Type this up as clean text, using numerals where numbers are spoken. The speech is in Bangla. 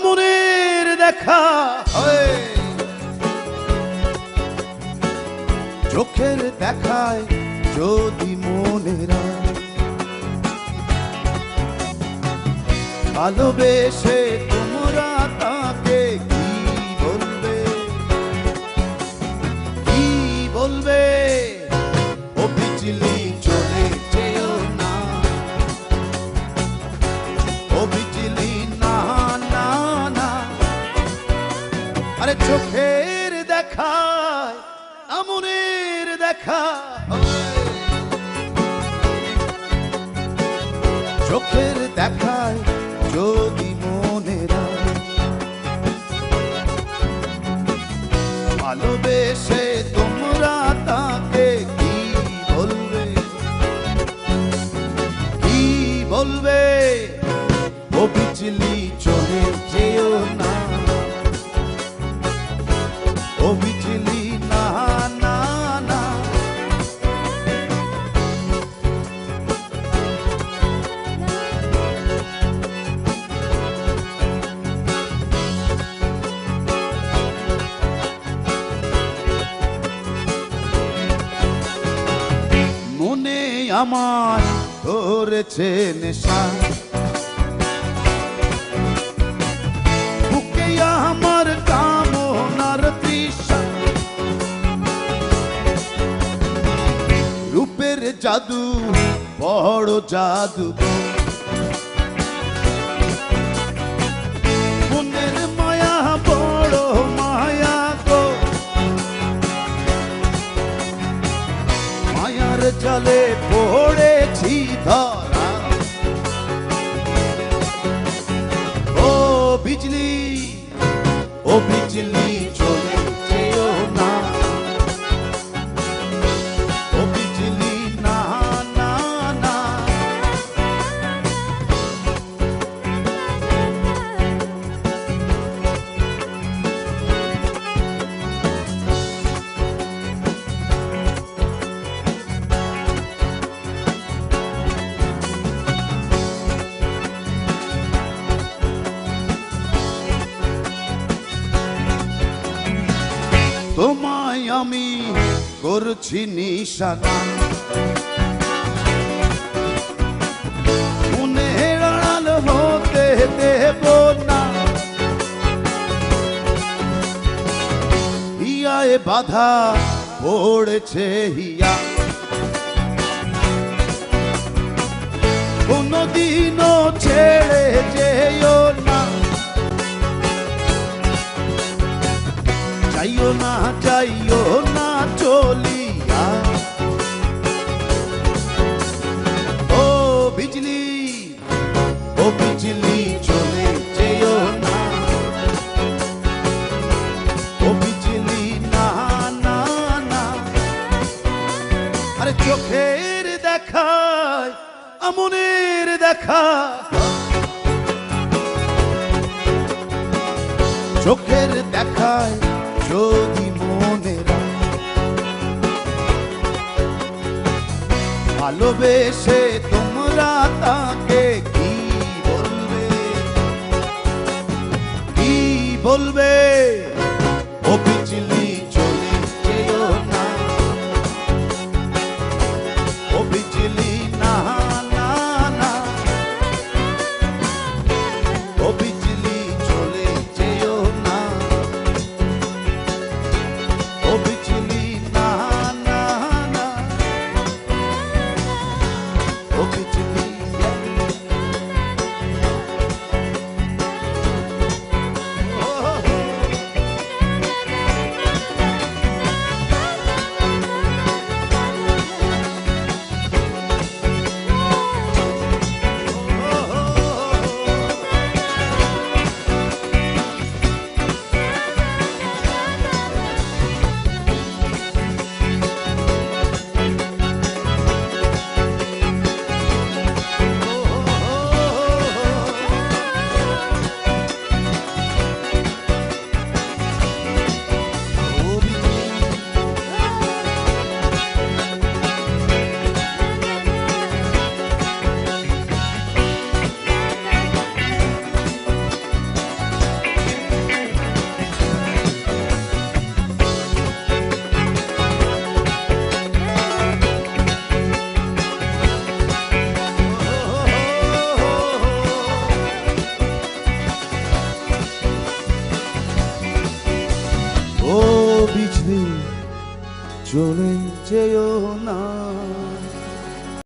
আমনের দেখা হয়, চোখের দেখায় যদি মনেরা ভালোবেসে তোমরা তাকে কি বলবে, কি বলবে? ও বিজলি চলে যেও না, ও বিজলি না না না। আরে চোখের দেখায় আমনের দেখা, চোখের দেখায় যদি মনেরা ভালোবেসে তোমরা তাকে কি বলবে, কি বলবে? ও বিজলি চলে যেও না, ও বিজলি না না না। মনে আমার ধরেছে নেশা, বুকে আমার কামনার তৃষা, রূপের জাদু বড় জাদু, মনের মায়া বড় মায়া গো, মায়ার জালে পড়েছি ধরা। ও বিজলি, ও বিজলি চলে যেও না, ও বিজলি না না না। তোমায় আমি করছি নিশানা, মনের আড়াল হতে দেব না, হিয়ায় বাধা পড়েছে হিয়া, কোনদিনও ছেড়ে যেও না, যাইও না যাইও না চলিয়া। ও বিজলি, ও বিজলি চলে যেও না, ও বিজলি না না না। আরে চোখের দেখায় আমনের দেখা, চোখের দেখায় যদি মনেরা ভালোবেসে তোমরা তাকে কি বলবে, কি বলবে? ও বিজলি চলে যেও না, ও বিজলি না না না। ও বিজলি চলে যেও না, ও বিজলি না না না। ও বিজলি বিজলি চলে যেও না।